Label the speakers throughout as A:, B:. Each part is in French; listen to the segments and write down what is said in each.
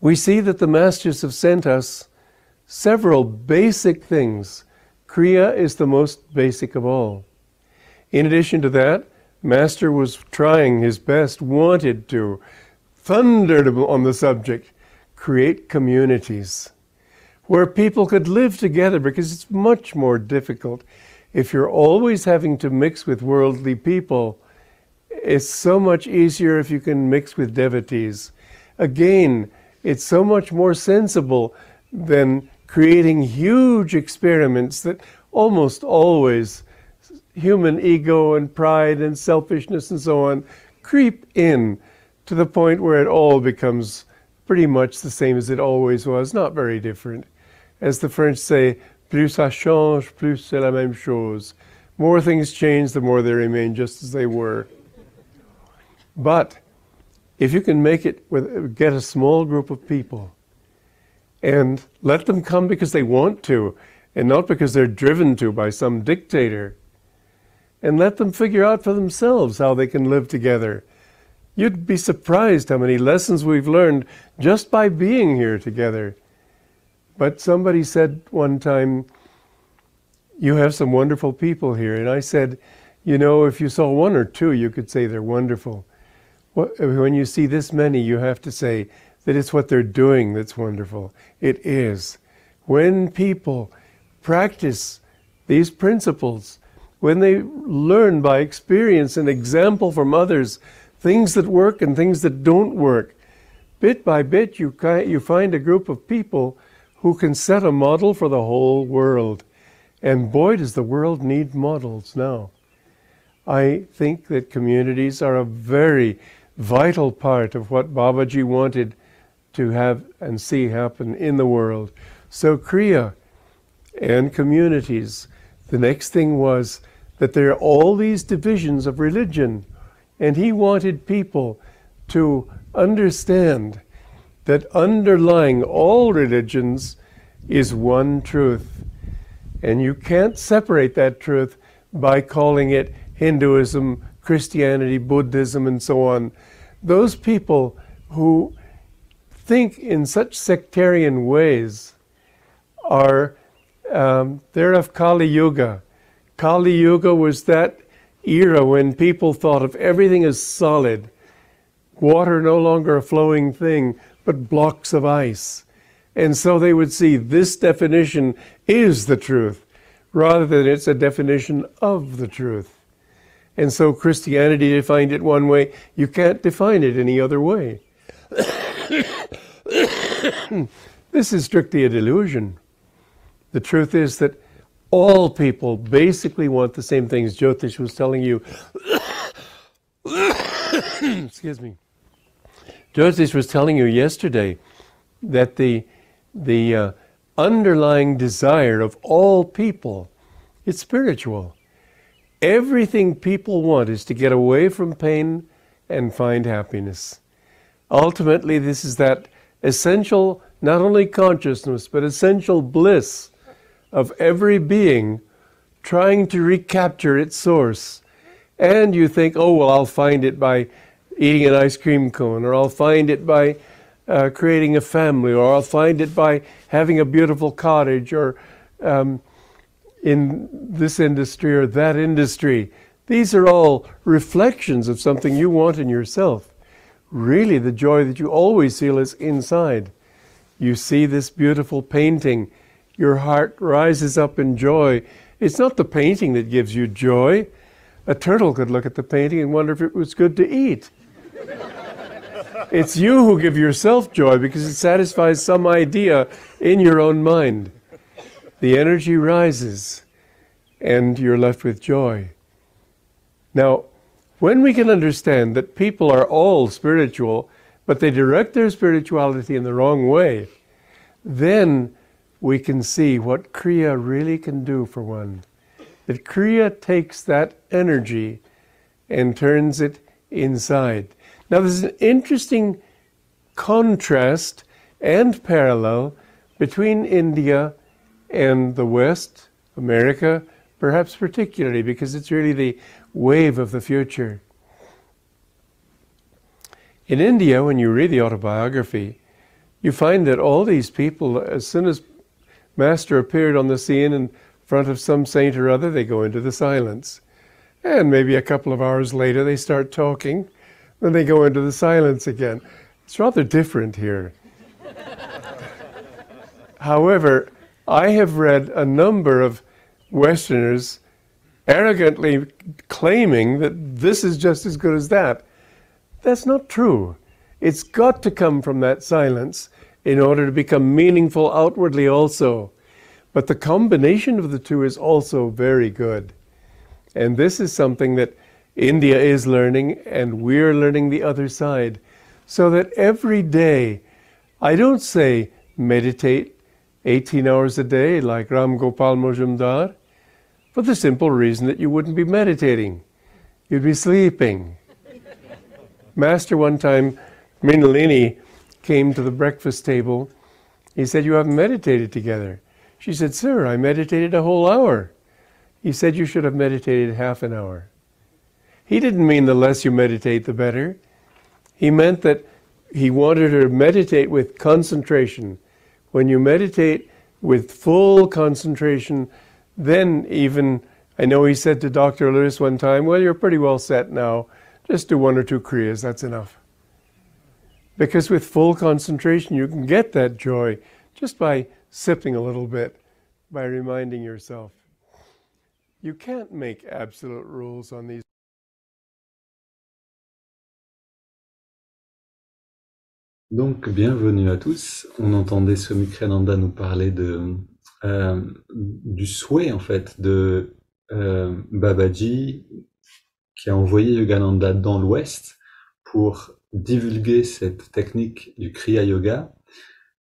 A: we see that the masters have sent us several basic things. Kriya is the most basic of all. In addition to that, Master was trying his best, wanted to, thundered on the subject, create communities where people could live together, because it's much more difficult if you're always having to mix with worldly people. It's so much easier if you can mix with devotees. Again, it's so much more sensible than creating huge experiments that almost always human ego and pride and selfishness and so on creep in to the point where it all becomes pretty much the same as it always was, not very different. As the French say, plus ça change, plus c'est la même chose. More things change, the more they remain just as they were. But if you can make it, get a small group of people and let them come because they want to, and not because they're driven to by some dictator, and let them figure out for themselves how they can live together. You'd be surprised how many lessons we've learned just by being here together. But somebody said one time, you have some wonderful people here. And I said, you know, if you saw one or two, you could say they're wonderful. When you see this many, you have to say that it's what they're doing that's wonderful. It is. When people practice these principles, when they learn by experience and example from others, things that work and things that don't work, bit by bit you find a group of people who can set a model for the whole world. And boy, does the world need models now. I think that communities are a very vital part of what Babaji wanted to have and see happen in the world. So Kriya and communities. The next thing was that there are all these divisions of religion, and he wanted people to understand that underlying all religions is one truth. And you can't separate that truth by calling it Hinduism, Christianity, Buddhism, and so on. Those people who think in such sectarian ways are, they're of Kali Yuga. Kali Yuga was that era when people thought of everything as solid. Water no longer a flowing thing, but blocks of ice. And so they would see this definition is the truth, rather than it's a definition of the truth. And so Christianity defined it one way. You can't define it any other way. This is strictly a delusion. The truth is that all people basically want the same things. Jyotish was telling you, excuse me. Jyotish was telling you yesterday that the underlying desire of all people, it's spiritual. Everything people want is to get away from pain and find happiness. Ultimately, this is that essential, not only consciousness, but essential bliss of every being trying to recapture its source. And you think, oh, well, I'll find it by eating an ice cream cone, or I'll find it by creating a family, or I'll find it by having a beautiful cottage, or in this industry or that industry. These are all reflections of something you want in yourself. Really, the joy that you always feel is inside. You see this beautiful painting, your heart rises up in joy. It's not the painting that gives you joy. A turtle could look at the painting and wonder if it was good to eat. It's you who give yourself joy because it satisfies some idea in your own mind. The energy rises and you're left with joy. Now, when we can understand that people are all spiritual, but they direct their spirituality in the wrong way, then we can see what Kriya really can do for one. That Kriya takes that energy and turns it inside. Now there's an interesting contrast and parallel between India and the West, America, perhaps particularly because it's really the wave of the future. In India, when you read the autobiography, you find that all these people, as soon as Master appeared on the scene in front of some saint or other, they go into the silence. And maybe a couple of hours later, they start talking, then they go into the silence again. It's rather different here. However, I have read a number of Westerners arrogantly claiming that this is just as good as that. That's not true. It's got to come from that silence in order to become meaningful outwardly also. But the combination of the two is also very good. And this is something that India is learning, and we're learning the other side. So that every day, I don't say meditate 18 hours a day like Ram Gopal Majumdar, for the simple reason that you wouldn't be meditating. You'd be sleeping. Master one time, Mrinalini, came to the breakfast table. He said, "You haven't meditated together." She said, "Sir, I meditated a whole hour." He said, "You should have meditated half an hour." He didn't mean the less you meditate, the better. He meant that he wanted her to meditate with concentration. When you meditate with full concentration, then even, I know he said to Dr. Lewis one time, "Well, you're pretty well set now. Just do 1 or 2 kriyas, that's enough." Because with full concentration, you can get that joy just by sipping a little bit, by reminding yourself. You can't make absolute rules on these.
B: Donc, bienvenue à tous. On entendait Swami-Kriyananda nous parler du souhait, en fait, de Babaji, qui a envoyé Yogananda dans l'Ouest pour divulguer cette technique du Kriya Yoga,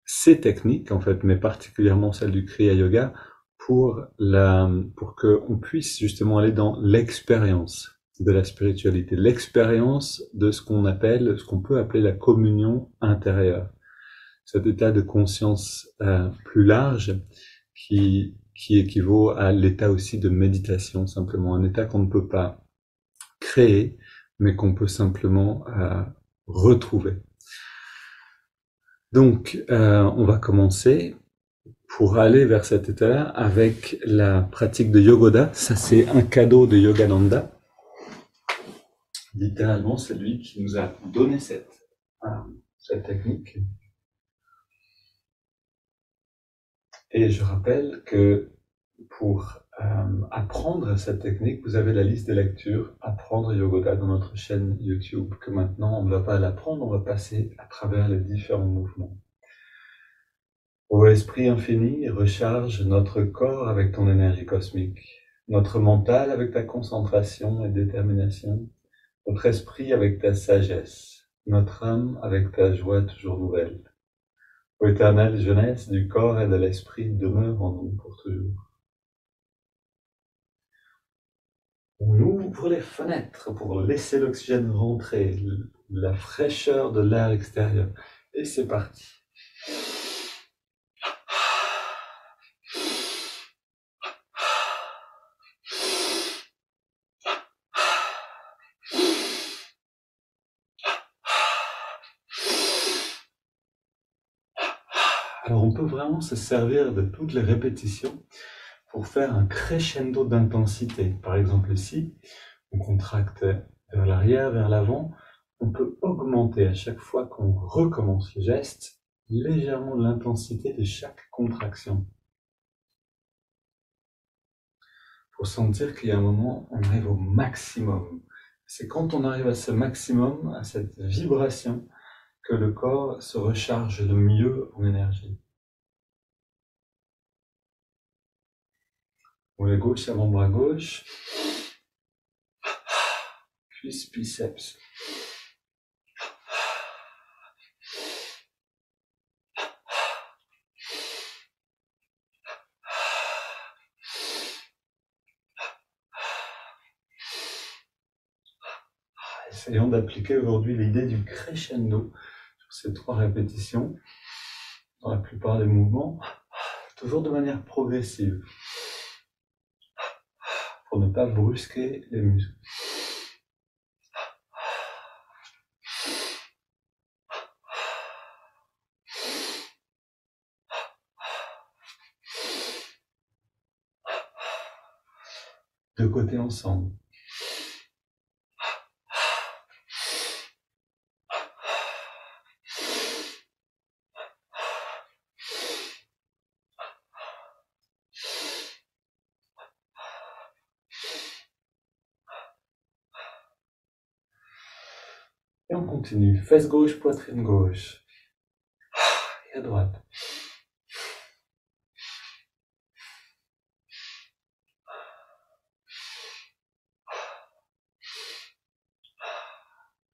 B: ces techniques, en fait, mais particulièrement celle du Kriya Yoga, pour qu'on puisse justement aller dans l'expérience de la spiritualité, l'expérience de ce qu'on peut appeler la communion intérieure. Cet état de conscience plus large qui équivaut à l'état aussi de méditation, simplement un état qu'on ne peut pas créer, mais qu'on peut simplement retrouver. Donc, on va commencer pour aller vers cet état avec la pratique de Yogoda. Ça, c'est un cadeau de Yogananda. Littéralement, c'est lui qui nous a donné cette technique. Et je rappelle que pour apprendre cette technique, vous avez la liste des lectures Apprendre Yogoda dans notre chaîne YouTube, que maintenant on ne va pas l'apprendre, on va passer à travers les différents mouvements. Ô Esprit infini, recharge notre corps avec ton énergie cosmique, notre mental avec ta concentration et détermination, notre esprit avec ta sagesse, notre âme avec ta joie toujours nouvelle. Ô éternelle jeunesse du corps et de l'esprit, demeure en nous pour toujours. On ouvre les fenêtres pour laisser l'oxygène rentrer, la fraîcheur de l'air extérieur. Et c'est parti. Alors on peut vraiment se servir de toutes les répétitions pour faire un crescendo d'intensité. Par exemple ici, on contracte vers l'arrière, vers l'avant. On peut augmenter à chaque fois qu'on recommence le geste légèrement l'intensité de chaque contraction. Pour sentir qu'il y a un moment, on arrive au maximum. C'est quand on arrive à ce maximum, à cette vibration, que le corps se recharge le mieux en énergie. Mollet gauche, avant-bras gauche, cuisse, biceps. Essayons d'appliquer aujourd'hui l'idée du crescendo sur ces 3 répétitions, dans la plupart des mouvements, toujours de manière progressive, pour ne pas brusquer les muscles. Deux côtés ensemble. Et on continue. Fesse gauche, poitrine gauche. Et à droite.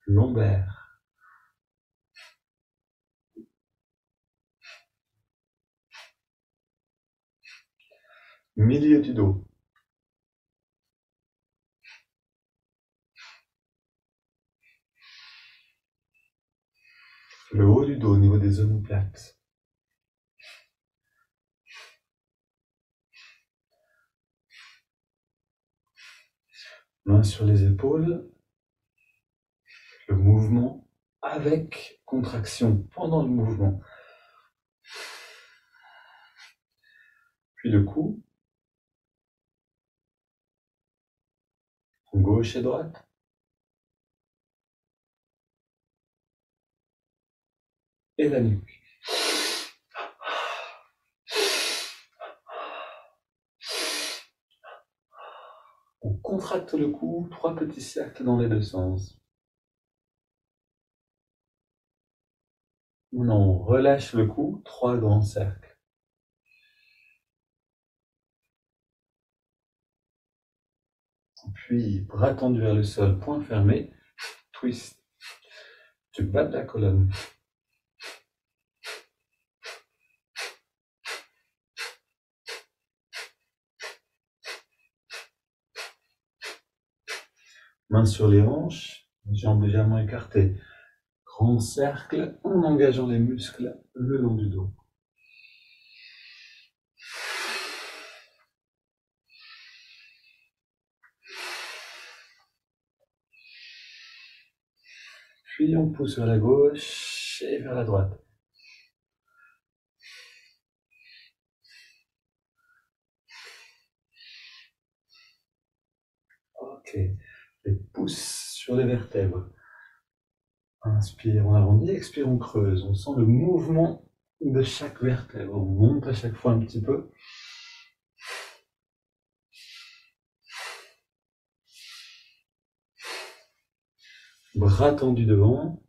B: Lombaire. Milieu du dos. Le haut du dos au niveau des omoplates. Main sur les épaules. Le mouvement avec contraction pendant le mouvement. Puis le cou. Gauche et droite. Et la nuque. On contracte le cou, 3 petits cercles dans les deux sens. On relâche le cou, 3 grands cercles. Puis, bras tendus vers le sol, poing fermé, twist. Tu bats de la colonne. Mains sur les hanches, jambes légèrement écartées. Grand cercle en engageant les muscles le long du dos. Puis on pousse vers la gauche et vers la droite. Ok. Et pousse sur les vertèbres. Inspire, on arrondit, expire, on creuse. On sent le mouvement de chaque vertèbre. On monte à chaque fois un petit peu. Bras tendus devant.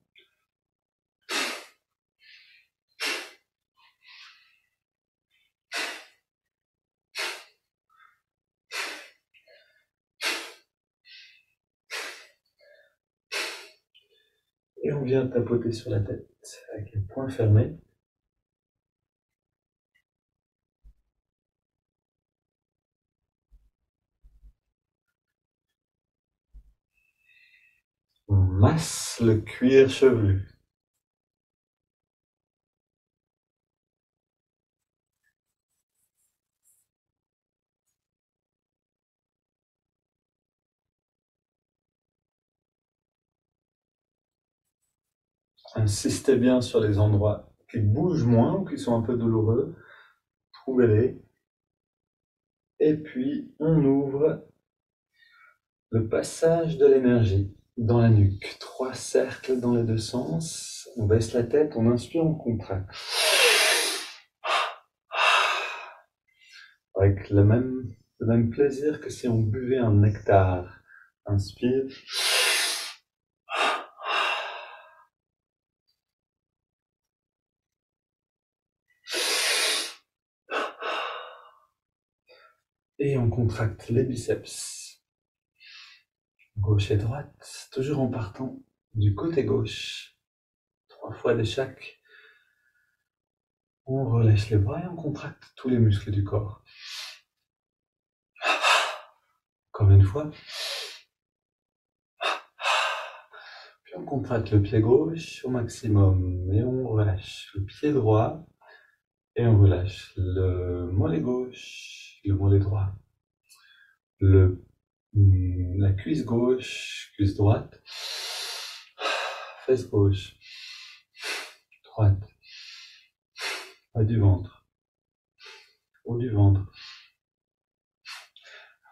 B: Et on vient tapoter sur la tête avec les poings fermés. On masse le cuir chevelu. Insistez bien sur les endroits qui bougent moins ou qui sont un peu douloureux. Trouvez-les. Et puis, on ouvre le passage de l'énergie dans la nuque. 3 cercles dans les deux sens. On baisse la tête, on inspire, on contracte. Avec le même plaisir que si on buvait un nectar. Inspire. Et on contracte les biceps. Gauche et droite, toujours en partant du côté gauche. 3 fois de chaque. On relâche les bras et on contracte tous les muscles du corps. Encore une fois. Puis on contracte le pied gauche au maximum et on relâche le pied droit et on relâche le mollet gauche, le mollet droit, la cuisse gauche, cuisse droite, fesse gauche, droite, bas du ventre, haut du ventre,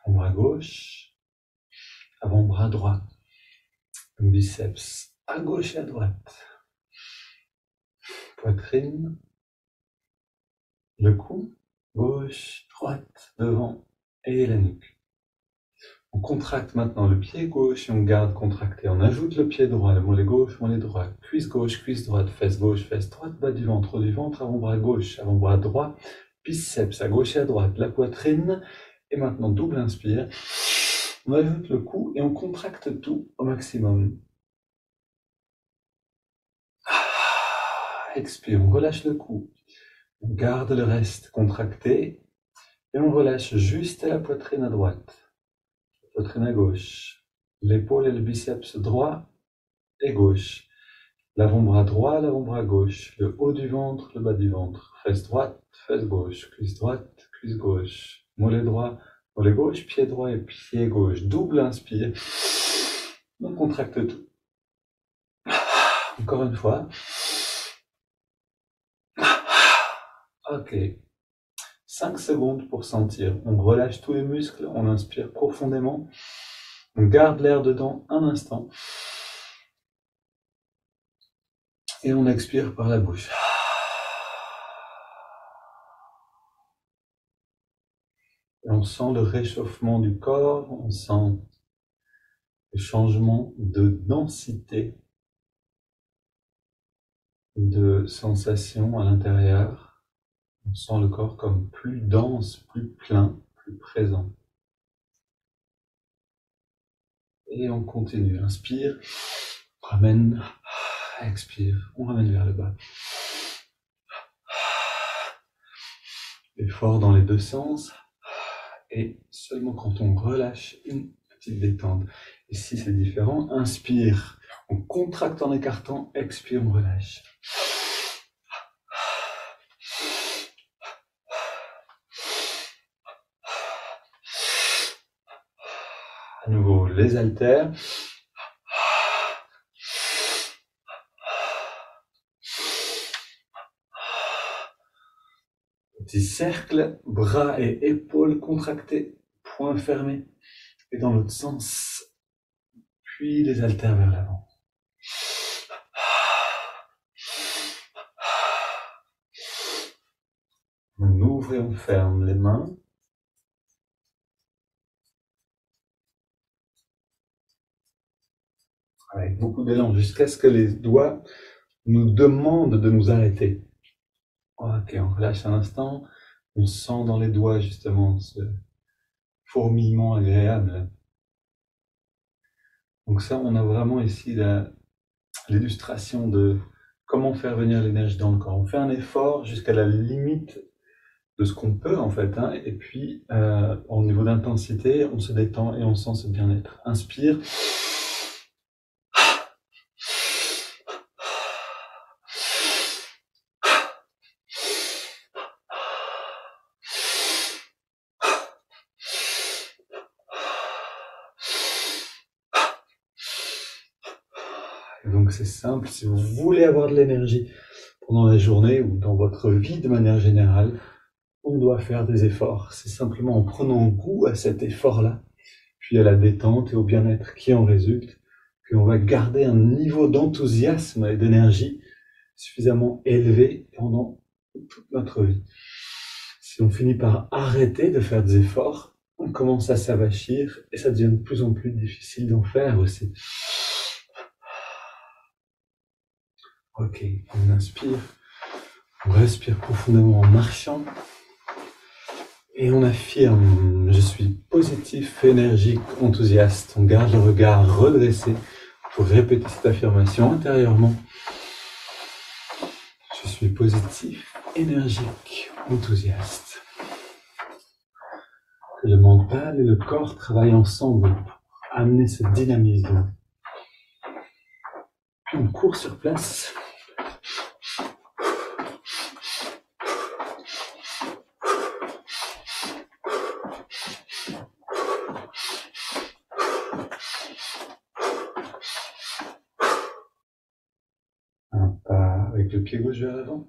B: Avant-bras gauche, avant-bras droit, biceps à gauche et à droite, poitrine, le cou, gauche, droite, devant et la nuque. On contracte maintenant le pied gauche et on garde contracté. On ajoute le pied droit, le mollet gauche, mollet droit, cuisse gauche, cuisse droite, fesse gauche, fesse droite, bas du ventre, avant-bras gauche, avant-bras droit, biceps à gauche et à droite, la poitrine. Et maintenant, double inspire. On ajoute le cou et on contracte tout au maximum. Expire, on relâche le cou. On garde le reste contracté et on relâche juste la poitrine à droite. Poitrine à gauche, l'épaule et le biceps droit et gauche, l'avant-bras droit, l'avant-bras gauche, le haut du ventre, le bas du ventre, fesse droite, fesse gauche, cuisse gauche, mollet droit, mollet gauche, pied droit et pied gauche. Double inspire, on contracte tout. Encore une fois. Ok. 5 secondes pour sentir. On relâche tous les muscles, on inspire profondément. On garde l'air dedans un instant. Et on expire par la bouche. Et on sent le réchauffement du corps, on sent le changement de densité, de sensation à l'intérieur. On sent le corps comme plus dense, plus plein, plus présent. Et on continue. Inspire, on ramène, expire, on ramène vers le bas. Effort dans les deux sens. Et seulement quand on relâche, une petite détente. Ici, c'est différent. Inspire, on contracte en écartant. Expire, on relâche. À nouveau, les haltères. Petit cercle, bras et épaules contractés, poings fermés. Et dans l'autre sens, puis les haltères vers l'avant. On ouvre et on ferme les mains. Avec beaucoup d'élan, jusqu'à ce que les doigts nous demandent de nous arrêter. Ok, on relâche un instant. On sent dans les doigts justement ce fourmillement agréable. Donc ça, on a vraiment ici l'illustration de comment faire venir l'énergie dans le corps. On fait un effort jusqu'à la limite de ce qu'on peut en fait, hein, et puis au niveau d'intensité, on se détend et on sent ce bien-être. Inspire. Et donc c'est simple, si vous voulez avoir de l'énergie pendant la journée ou dans votre vie de manière générale, on doit faire des efforts. C'est simplement en prenant goût à cet effort-là, puis à la détente et au bien-être qui en résulte, qu'on va garder un niveau d'enthousiasme et d'énergie suffisamment élevé pendant toute notre vie. Si on finit par arrêter de faire des efforts, on commence à s'avachir et ça devient de plus en plus difficile d'en faire aussi. Ok, on inspire, on respire profondément en marchant et on affirme, je suis positif, énergique, enthousiaste. On garde le regard redressé pour répéter cette affirmation intérieurement. Je suis positif, énergique, enthousiaste. Que le mental et le corps travaillent ensemble pour amener ce dynamisme. Puis on court sur place. Un pas avec le pied gauche vers l'avant.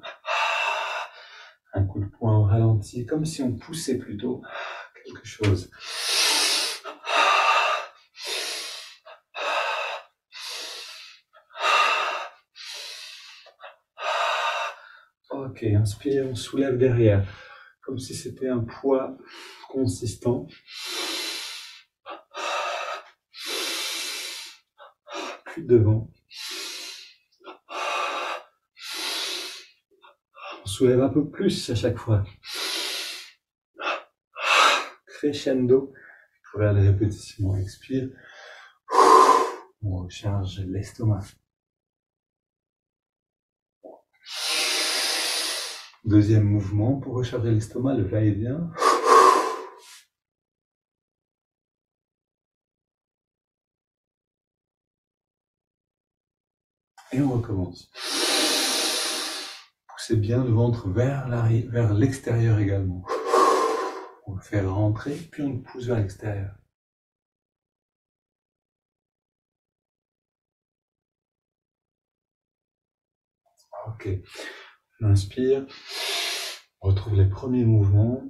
B: Un coup de poing au ralenti, comme si on poussait plutôt quelque chose. Ok, inspire, on soulève derrière, comme si c'était un poids consistant. Puis devant. On soulève un peu plus à chaque fois. Crescendo. Pour faire les répétitions, on expire. On recharge l'estomac. Deuxième mouvement pour recharger l'estomac, le va-et-vient. Et on recommence. Poussez bien le ventre vers l'extérieur également. On le fait rentrer, puis on le pousse vers l'extérieur. Ok. On inspire. On retrouve les premiers mouvements.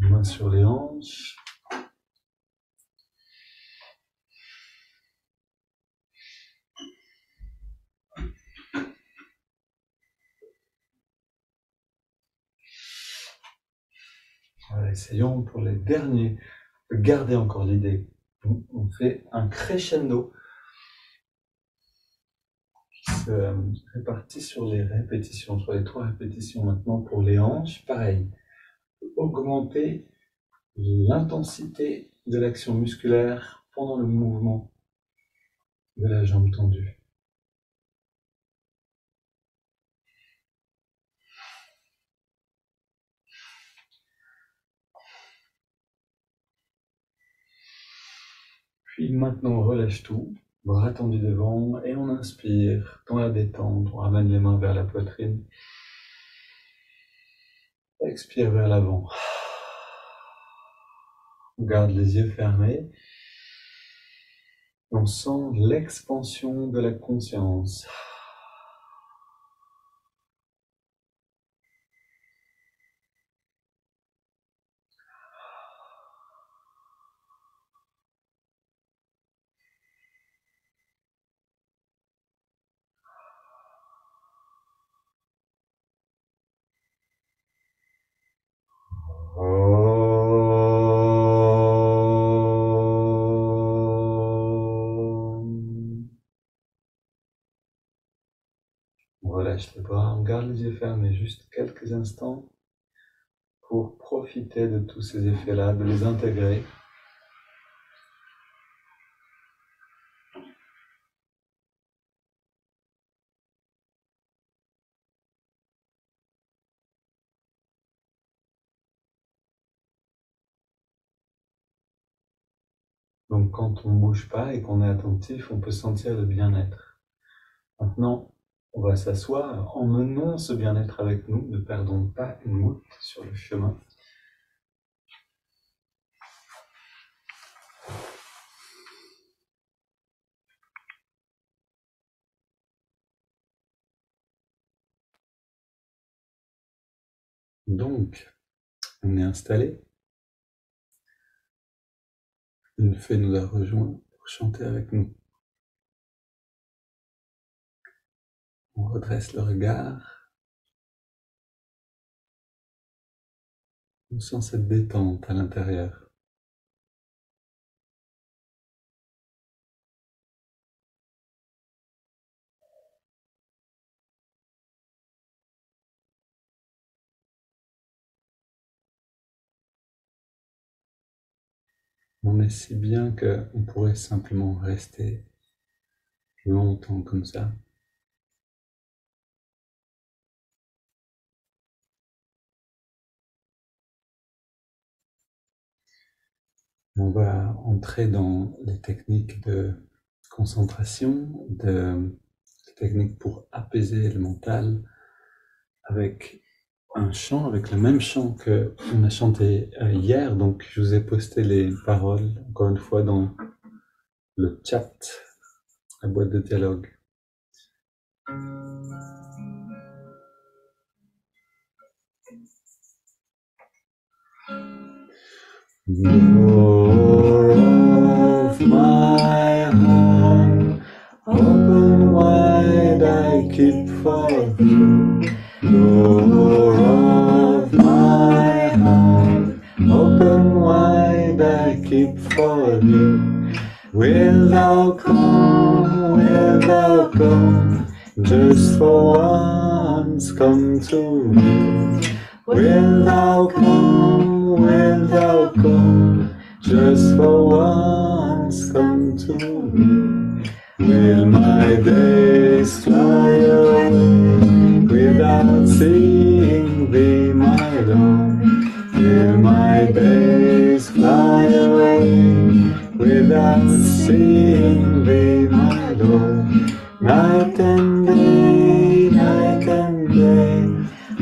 B: Main sur les hanches. Voilà, essayons pour les derniers de garder encore l'idée. On fait un crescendo qui se répartit sur les répétitions, sur les 3 répétitions. Maintenant pour les hanches, pareil. Augmenter l'intensité de l'action musculaire pendant le mouvement de la jambe tendue. Puis maintenant on relâche tout, bras tendus devant, et on inspire dans la détente, on ramène les mains vers la poitrine. Expire vers l'avant. On garde les yeux fermés. On sent l'expansion de la conscience. On relâche les bras, on garde les yeux fermés juste quelques instants pour profiter de tous ces effets-là, de les intégrer. Donc quand on ne bouge pas et qu'on est attentif, on peut sentir le bien-être. Maintenant, on va s'asseoir, emmenons ce bien-être avec nous, ne perdons pas une goutte sur le chemin. Donc, on est installé. Une fée nous a rejoints pour chanter avec nous. On redresse le regard. On sent cette détente à l'intérieur. On est si bien qu'on pourrait simplement rester longtemps comme ça. On va entrer dans les techniques de concentration, des techniques pour apaiser le mental, avec un chant, avec le même chant qu'on a chanté hier. Donc je vous ai posté les paroles, encore une fois, dans le chat, la boîte de dialogue. Door of my heart, open wide, I keep for thee. Door of my heart, open wide, I keep for thee. Will thou come, just for once come to me? Will thou come, just for once come to me? Will my days fly away without seeing thee, my Lord? Will my days fly away without seeing thee, my Lord? Night and day,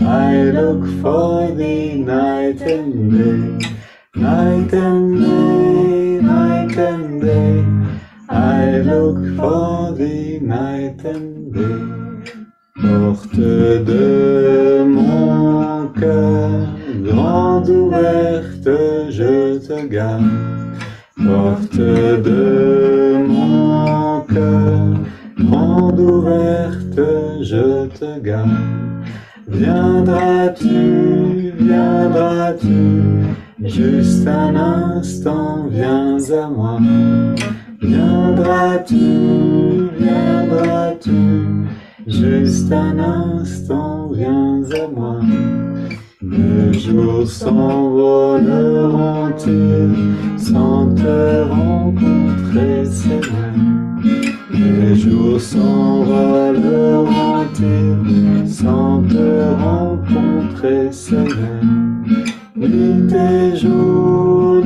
B: I look for thee, night and day. Night and day, I look for thee, night and day. Porte de mon cœur, grande ouverte, je te garde. Porte de mon cœur, grande ouverte, je te garde. Viendras-tu, juste un instant, viens à moi. Viendras-tu, juste un instant, viens à moi. Les jours s'envoleront-ils sans te rencontrer, Seigneur? Les jours s'envoleront-ils sans te rencontrer, Seigneur? Nuit et jour,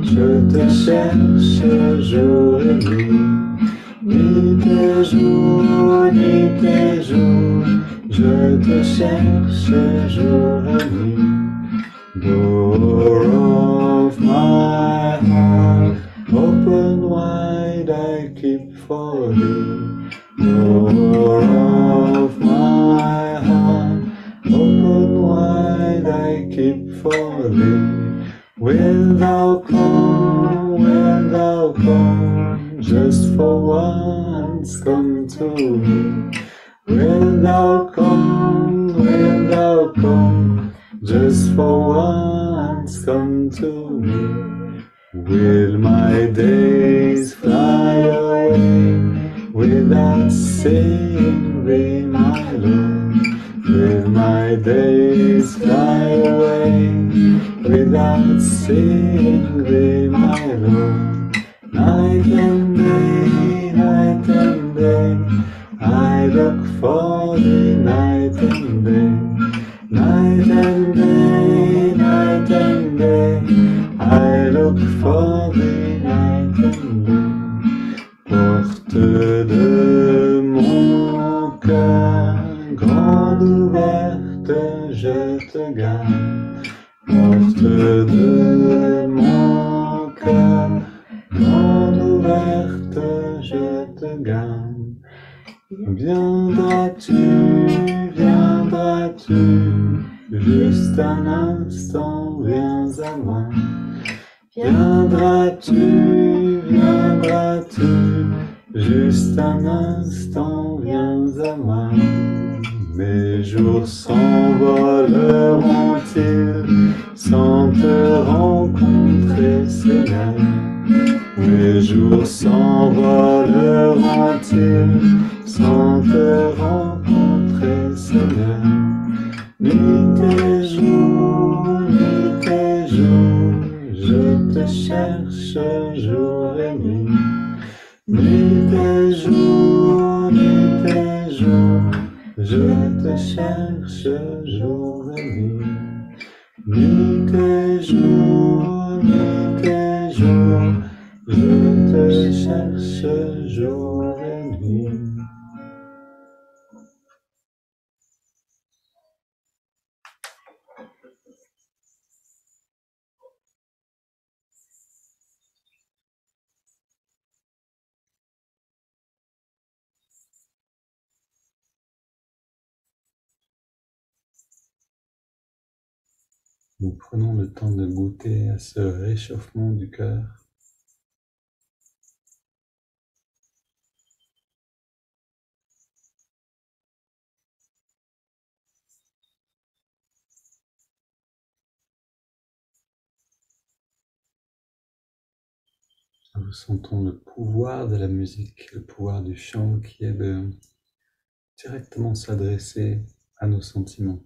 B: je te cherche jour et nuit. Nuit et jour, je te cherche jour et nuit. Door of my heart, open wide, I keep for thee. Door of my heart, open wide, I keep for thee. Will thou come, just for once come to me? Will thou come, just for once come to me? Will my days fly away without seeing thee, my Lord? Will my days fly away without seeing thee, my Lord? Night and day, I look for thee, night and day. Night and day, I look for thee, night and day. Porte de mon cœur, grande ouverte, je te garde. Porte de mon cœur, grande ouverte, je te garde. Viendras-tu, juste un instant, viens à moi. Viendras-tu, juste un instant, viens à moi. Mes jours s'envoleront-ils sans te rencontrer, Seigneur? Mes jours s'envoleront-ils sans te rencontrer, Seigneur? Nuit et jour, je te cherche jour et nuit. Nuit et jour, je te cherche jour et nuit. Nuit et jour, je te cherche jour et nuit. Nous prenons le temps de goûter à ce réchauffement du cœur. Nous sentons le pouvoir de la musique, le pouvoir du chant qui est de directement s'adresser à nos sentiments,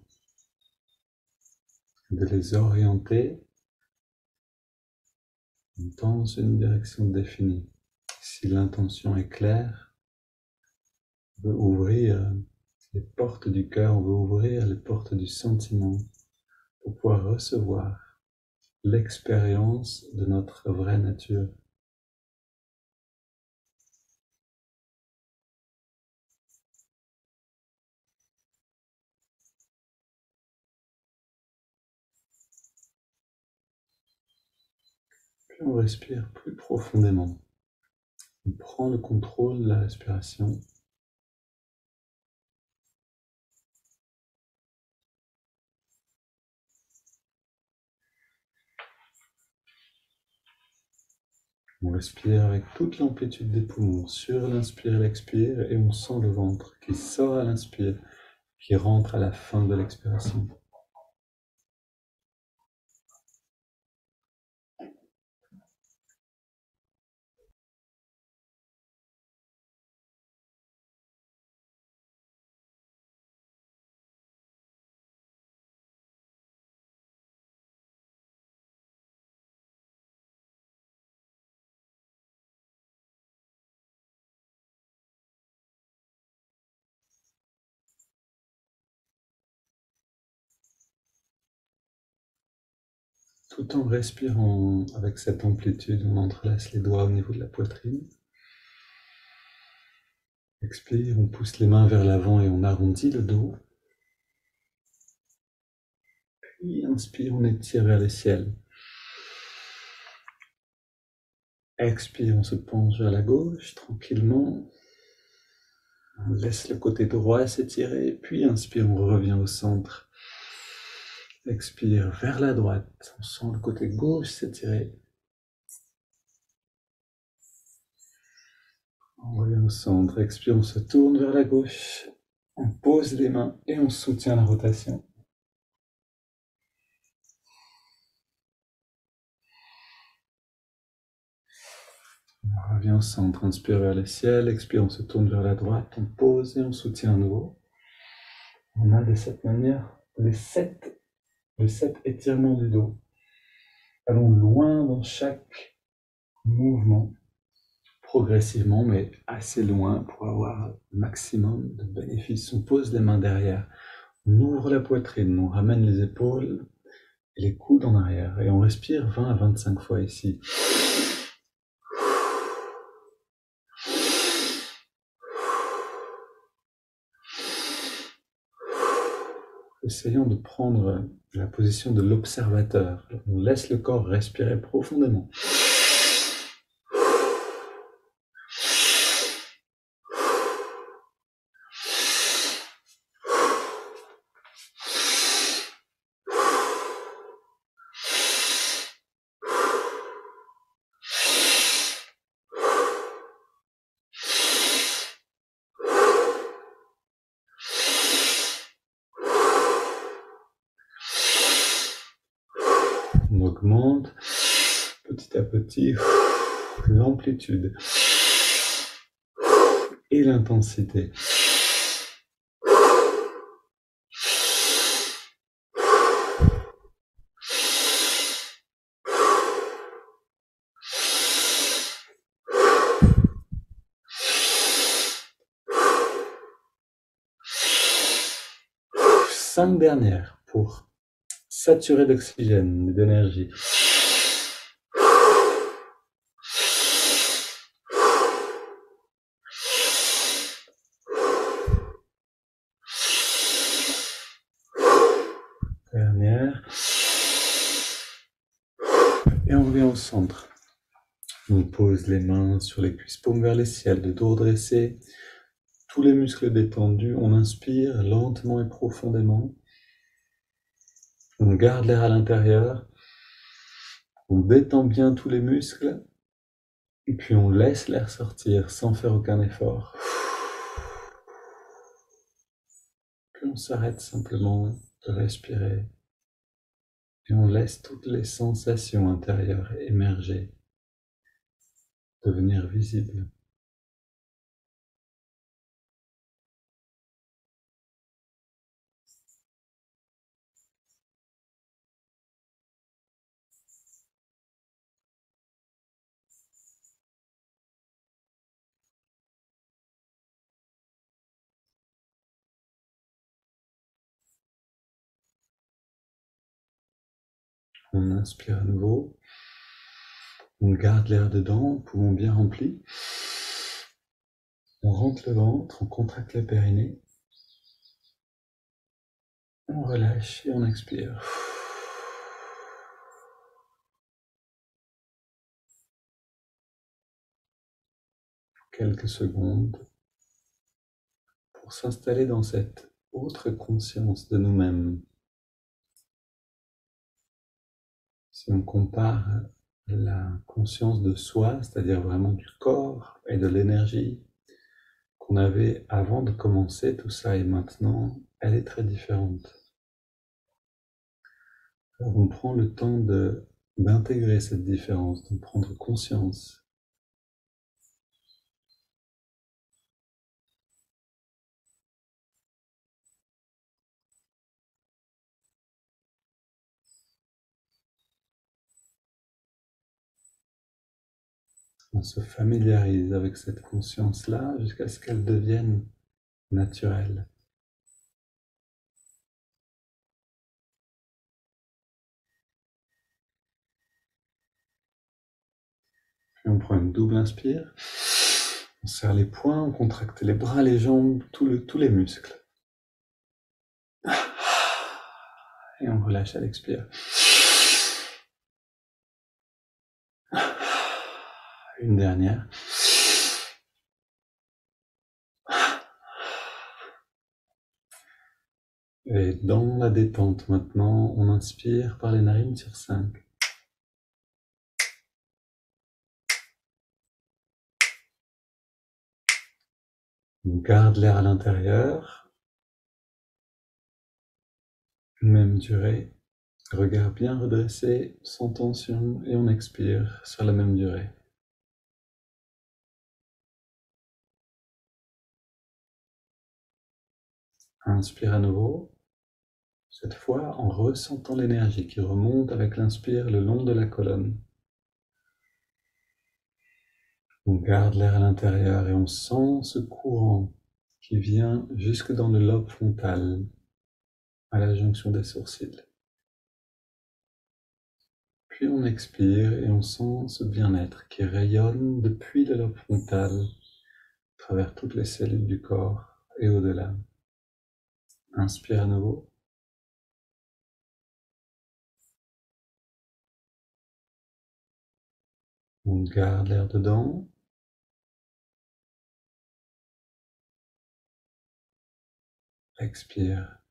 B: de les orienter dans une direction définie. Si l'intention est claire, on veut ouvrir les portes du cœur, on veut ouvrir les portes du sentiment pour pouvoir recevoir l'expérience de notre vraie nature. Puis on respire plus profondément. On prend le contrôle de la respiration. On respire avec toute l'amplitude des poumons, sur l'inspire et l'expire, et on sent le ventre qui sort à l'inspire, qui rentre à la fin de l'expiration. Tout en respirant avec cette amplitude, on entrelace les doigts au niveau de la poitrine. Expire, on pousse les mains vers l'avant et on arrondit le dos. Puis inspire, on étire vers le ciel. Expire, on se penche vers la gauche tranquillement. On laisse le côté droit s'étirer, puis inspire, on revient au centre. Expire vers la droite, on sent le côté gauche s'étirer. On revient au centre, expire, on se tourne vers la gauche. On pose les mains et on soutient la rotation. On revient au centre, inspire vers le ciel, expire, on se tourne vers la droite, on pose et on soutient à nouveau. On a de cette manière les 7 étirements du dos. Allons loin dans chaque mouvement, progressivement, mais assez loin pour avoir le maximum de bénéfices. On pose les mains derrière, on ouvre la poitrine, on ramène les épaules et les coudes en arrière et on respire 20 à 25 fois ici. Essayons de prendre la position de l'observateur. On laisse le corps respirer profondément. On augmente petit à petit l'amplitude et l'intensité. Cinq dernières pour saturer d'oxygène et d'énergie. Dernière. Et on revient au centre. On pose les mains sur les cuisses, paumes vers le ciel, le dos redressé, tous les muscles détendus. On inspire lentement et profondément. On garde l'air à l'intérieur, on détend bien tous les muscles, et puis on laisse l'air sortir sans faire aucun effort. Puis on s'arrête simplement de respirer, et on laisse toutes les sensations intérieures émerger, devenir visibles. On inspire à nouveau, on garde l'air dedans, poumon bien rempli. On rentre le ventre, on contracte le périnée. On relâche et on expire. Quelques secondes pour s'installer dans cette autre conscience de nous-mêmes. Si on compare la conscience de soi, c'est-à-dire vraiment du corps et de l'énergie qu'on avait avant de commencer tout ça et maintenant, elle est très différente. Alors on prend le temps d'intégrer cette différence, de prendre conscience. On se familiarise avec cette conscience-là jusqu'à ce qu'elle devienne naturelle. Puis on prend une double inspire. On serre les poings, on contracte les bras, les jambes, tous les muscles. Et on relâche à l'expire. Une dernière. Et dans la détente maintenant, on inspire par les narines sur 5. On garde l'air à l'intérieur. Même durée. Regard bien redressé, sans tension, et on expire sur la même durée. Inspire à nouveau. Cette fois en ressentant l'énergie qui remonte avec l'inspire le long de la colonne. On garde l'air à l'intérieur et on sent ce courant qui vient jusque dans le lobe frontal, à la jonction des sourcils. Puis on expire et on sent ce bien-être qui rayonne depuis le lobe frontal, à travers toutes les cellules du corps et au-delà. Inspire à nouveau. On garde l'air dedans. Expire.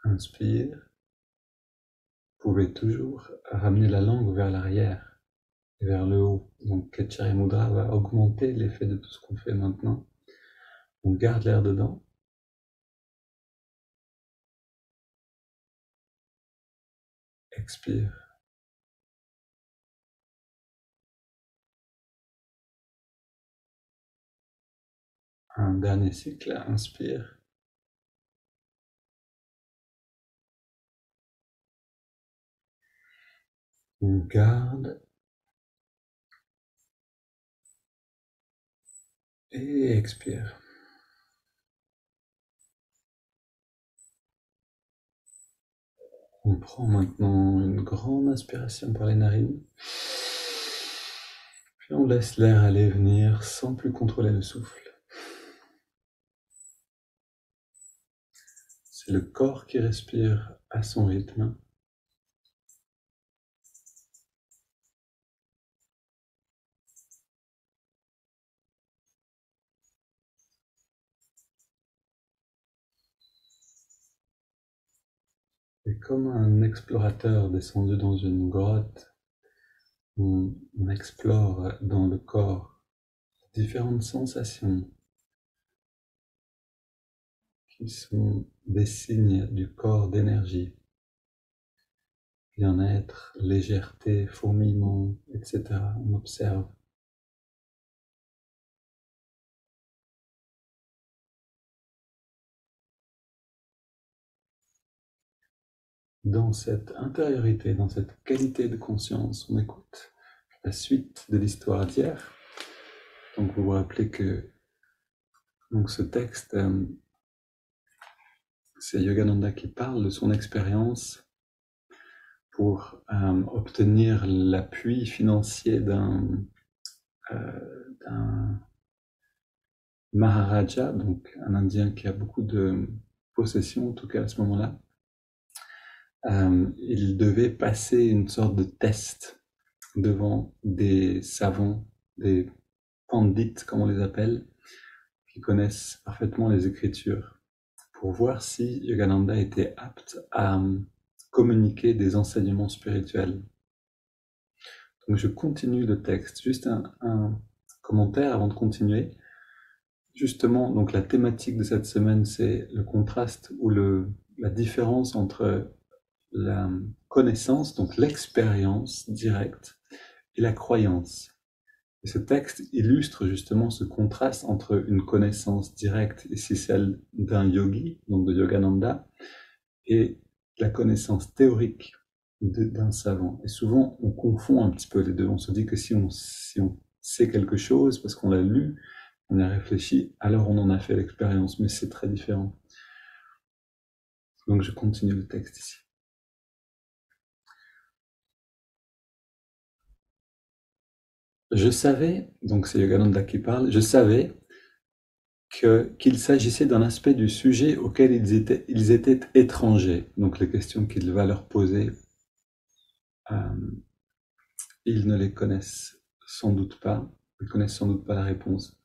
B: Inspire. Vous pouvez toujours ramener la langue vers l'arrière et vers le haut. Donc Ketchari Mudra va augmenter l'effet de tout ce qu'on fait maintenant. On garde l'air dedans. Expire. Un dernier cycle. Inspire. On garde. Et expire. On prend maintenant une grande inspiration par les narines. Puis on laisse l'air aller et venir sans plus contrôler le souffle. C'est le corps qui respire à son rythme. Et comme un explorateur descendu dans une grotte, on explore dans le corps différentes sensations qui sont des signes du corps d'énergie, bien-être, légèreté, fourmillement, etc. On observe. Dans cette intériorité, dans cette qualité de conscience, on écoute la suite de l'histoire d'hier. Donc vous vous rappelez que ce texte, c'est Yogananda qui parle de son expérience pour obtenir l'appui financier d'un Maharaja, donc un Indien qui a beaucoup de possessions, en tout cas à ce moment-là. Il devait passer une sorte de test devant des savants, des pandits, comme on les appelle, qui connaissent parfaitement les Écritures, pour voir si Yogananda était apte à communiquer des enseignements spirituels. Donc je continue le texte, juste un commentaire avant de continuer. Justement, donc la thématique de cette semaine, c'est le contraste ou la différence entre la connaissance, donc l'expérience directe, et la croyance. Et ce texte illustre justement ce contraste entre une connaissance directe, ici celle d'un yogi, donc de Yogananda, et la connaissance théorique d'un savant. Et souvent, on confond un petit peu les deux. On se dit que si on sait quelque chose, parce qu'on l'a lu, on y a réfléchi, alors on en a fait l'expérience, mais c'est très différent. Donc je continue le texte ici. Je savais, donc c'est Yogananda qui parle, je savais qu'il s'agissait d'un aspect du sujet auquel ils étaient étrangers. Donc les questions qu'il va leur poser, ils ne les connaissent sans doute pas, ils connaissent sans doute pas la réponse.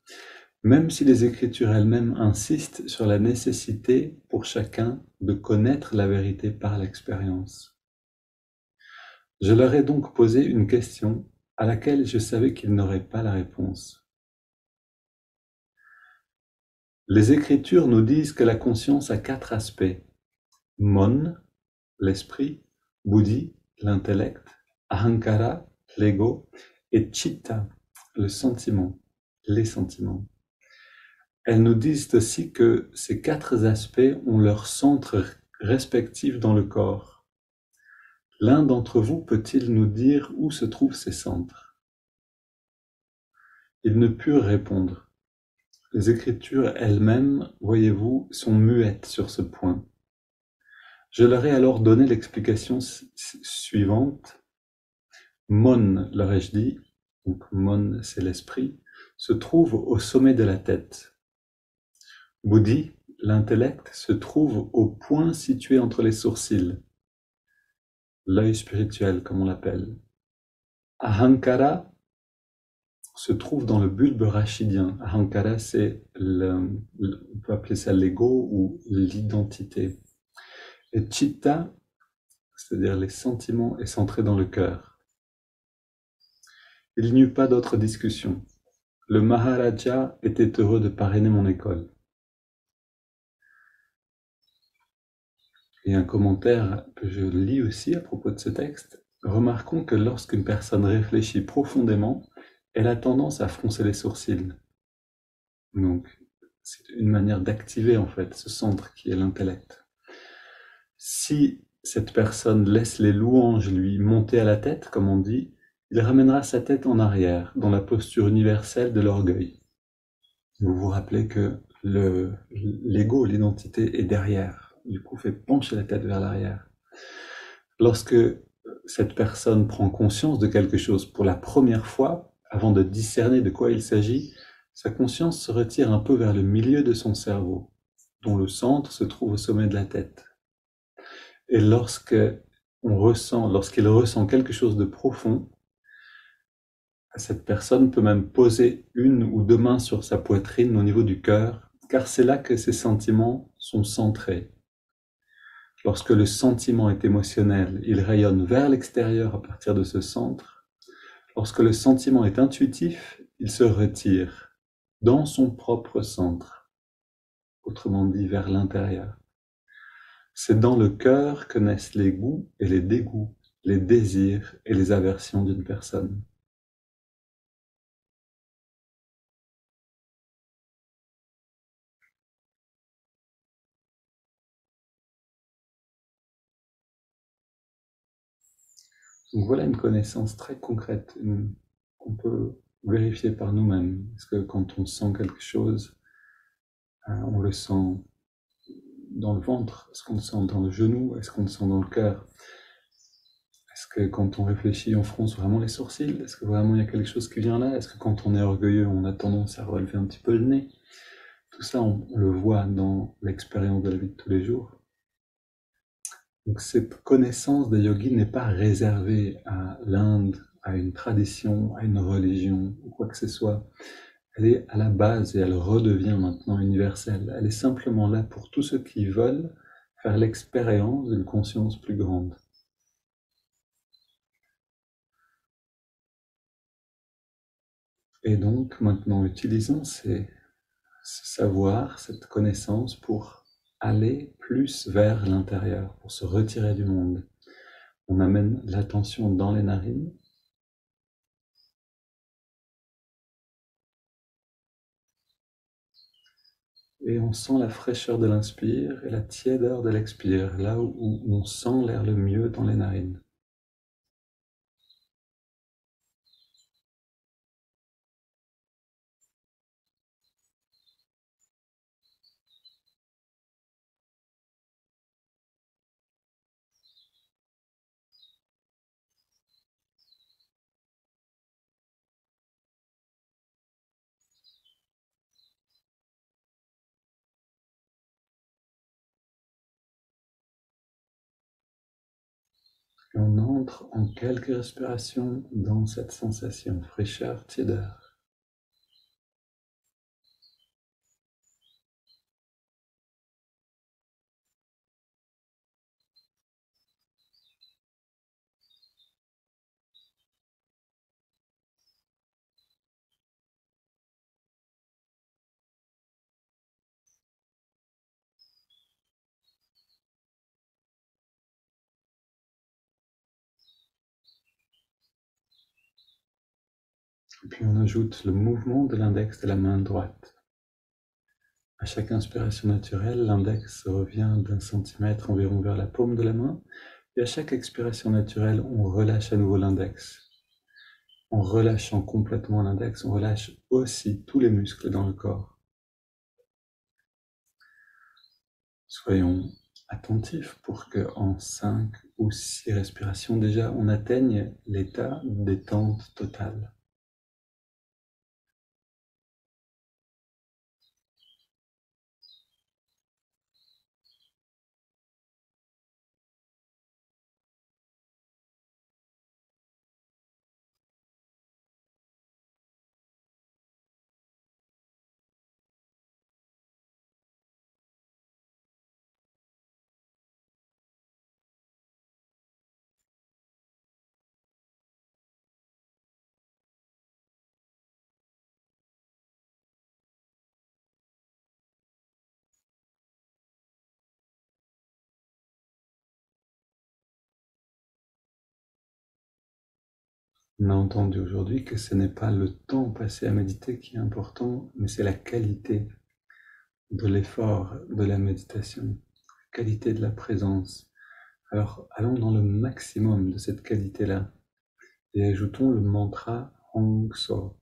B: Même si les Écritures elles-mêmes insistent sur la nécessité pour chacun de connaître la vérité par l'expérience. Je leur ai donc posé une question à laquelle je savais qu'ils n'auraient pas la réponse. Les Écritures nous disent que la conscience a 4 aspects. Mon, l'esprit, Buddhi, l'intellect, Ahankara, l'ego, et Chitta, le sentiment, les sentiments. Elles nous disent aussi que ces 4 aspects ont leur centre respectif dans le corps. L'un d'entre vous peut-il nous dire où se trouvent ces centres? Ils ne purent répondre. Les Écritures elles-mêmes, voyez-vous, sont muettes sur ce point. Je leur ai alors donné l'explication suivante. Mon, leur ai-je dit, donc Mon c'est l'esprit, se trouve au sommet de la tête. Buddhi, l'intellect, se trouve au point situé entre les sourcils, l'œil spirituel comme on l'appelle. Ahankara se trouve dans le bulbe rachidien. Ahankara, c'est on peut appeler ça l'ego ou l'identité. Et Chitta, c'est-à-dire les sentiments, est centré dans le cœur. Il n'y eut pas d'autre discussion. Le Maharaja était heureux de parrainer mon école. Et un commentaire que je lis aussi à propos de ce texte. Remarquons que lorsqu'une personne réfléchit profondément, elle a tendance à froncer les sourcils. Donc, c'est une manière d'activer en fait ce centre qui est l'intellect. Si cette personne laisse les louanges lui monter à la tête, comme on dit, il ramènera sa tête en arrière, dans la posture universelle de l'orgueil. Vous vous rappelez que l'ego, l'identité, est derrière, du coup fait pencher la tête vers l'arrière. Lorsque cette personne prend conscience de quelque chose pour la première fois, avant de discerner de quoi il s'agit, sa conscience se retire un peu vers le milieu de son cerveau, dont le centre se trouve au sommet de la tête. Et lorsqu'il ressent quelque chose de profond, cette personne peut même poser une ou 2 mains sur sa poitrine au niveau du cœur, car c'est là que ses sentiments sont centrés. Lorsque le sentiment est émotionnel, il rayonne vers l'extérieur à partir de ce centre. Lorsque le sentiment est intuitif, il se retire dans son propre centre, autrement dit vers l'intérieur. C'est dans le cœur que naissent les goûts et les dégoûts, les désirs et les aversions d'une personne. Donc voilà une connaissance très concrète qu'on peut vérifier par nous-mêmes. Est-ce que quand on sent quelque chose, on le sent dans le ventre? Est-ce qu'on le sent dans le genou? Est-ce qu'on le sent dans le cœur? Est-ce que quand on réfléchit, on fronce vraiment les sourcils? Est-ce que vraiment il y a quelque chose qui vient là? Est-ce que quand on est orgueilleux, on a tendance à relever un petit peu le nez? Tout ça, on le voit dans l'expérience de la vie de tous les jours. Donc cette connaissance des yogis n'est pas réservée à l'Inde, à une tradition, à une religion ou quoi que ce soit. Elle est à la base et elle redevient maintenant universelle. Elle est simplement là pour tous ceux qui veulent faire l'expérience d'une conscience plus grande. Et donc maintenant utilisons ce savoir, cette connaissance pour aller plus vers l'intérieur, pour se retirer du monde. On amène l'attention dans les narines. Et on sent la fraîcheur de l'inspire et la tiédeur de l'expire, là où on sent l'air le mieux dans les narines. Et on entre en quelques respirations dans cette sensation fraîcheur, tiédeur. Et puis on ajoute le mouvement de l'index de la main droite. À chaque inspiration naturelle, l'index revient d'1 centimètre environ vers la paume de la main. Et à chaque expiration naturelle, on relâche à nouveau l'index. En relâchant complètement l'index, on relâche aussi tous les muscles dans le corps. Soyons attentifs pour que en 5 ou 6 respirations déjà, on atteigne l'état de détente totale. On a entendu aujourd'hui que ce n'est pas le temps passé à méditer qui est important, mais c'est la qualité de l'effort de la méditation, la qualité de la présence. Alors allons dans le maximum de cette qualité-là et ajoutons le mantra Hong So.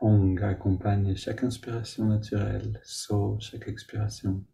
B: Hong accompagne chaque inspiration naturelle, So chaque expiration.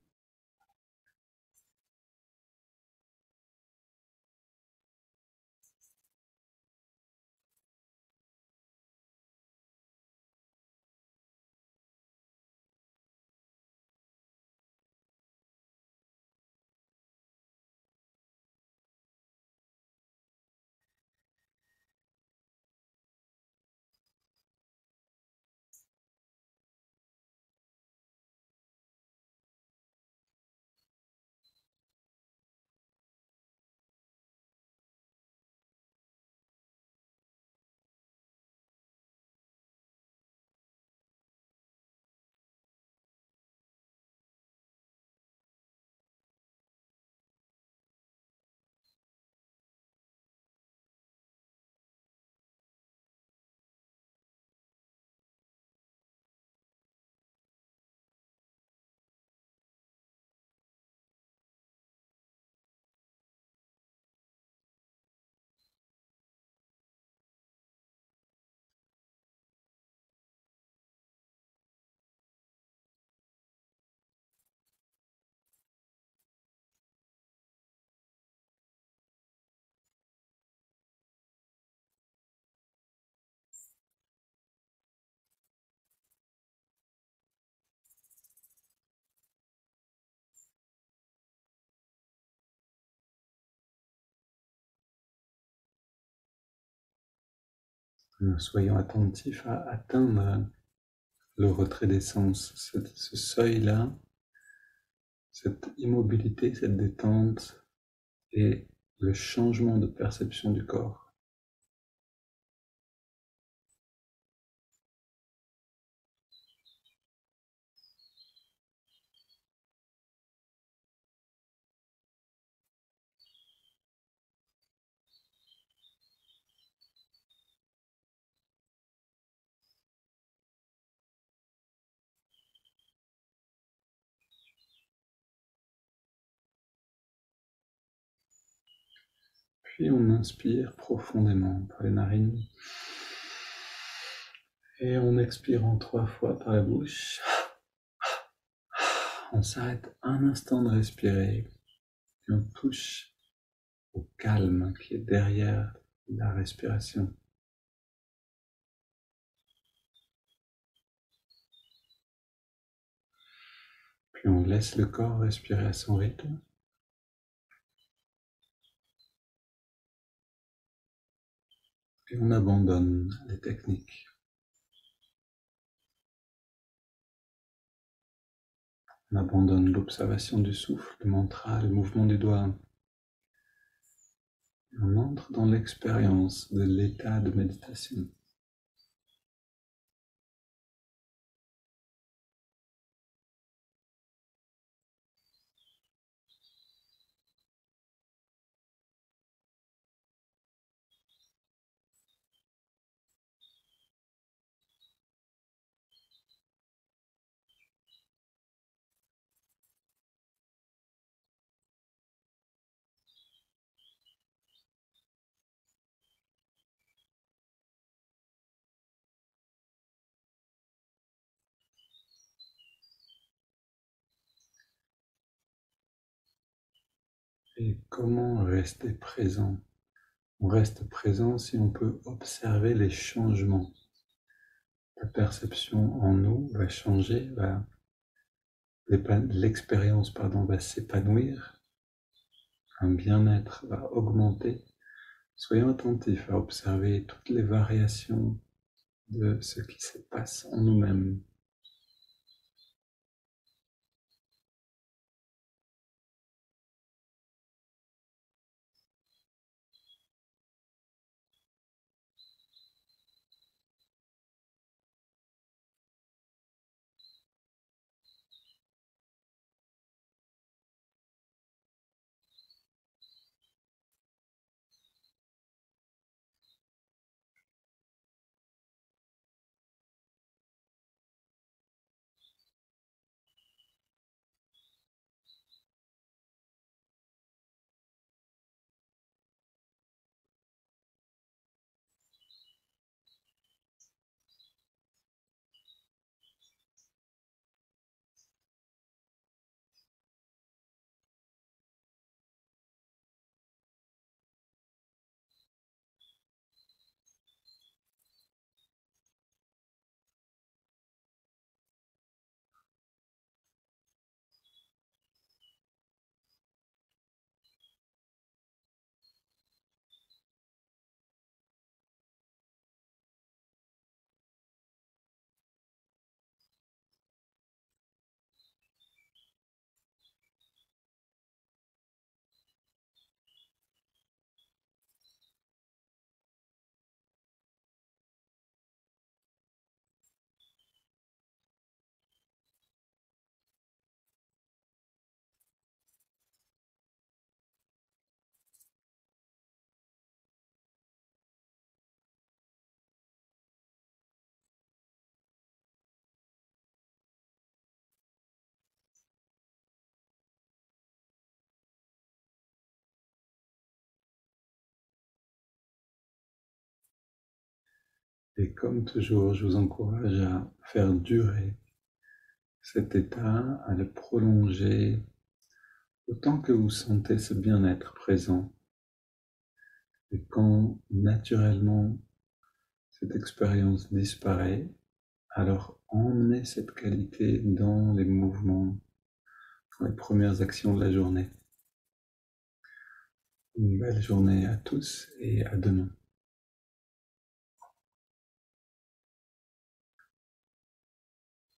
B: Soyons attentifs à atteindre le retrait des sens, ce seuil-là, cette immobilité, cette détente et le changement de perception du corps. Puis on inspire profondément par les narines et on expire en 3 fois par la bouche. On s'arrête un instant de respirer et on touche au calme qui est derrière la respiration. Puis on laisse le corps respirer à son rythme. Et on abandonne les techniques. On abandonne l'observation du souffle, le mantra, le mouvement du doigt. On entre dans l'expérience de l'état de méditation. Et comment rester présent? On reste présent si on peut observer les changements. La perception en nous va changer, l'expérience va s'épanouir, un bien-être va augmenter. Soyons attentifs à observer toutes les variations de ce qui se passe en nous-mêmes. Et comme toujours, je vous encourage à faire durer cet état, à le prolonger autant que vous sentez ce bien-être présent. Et quand naturellement cette expérience disparaît, alors emmenez cette qualité dans les mouvements, dans les premières actions de la journée. Une belle journée à tous et à demain.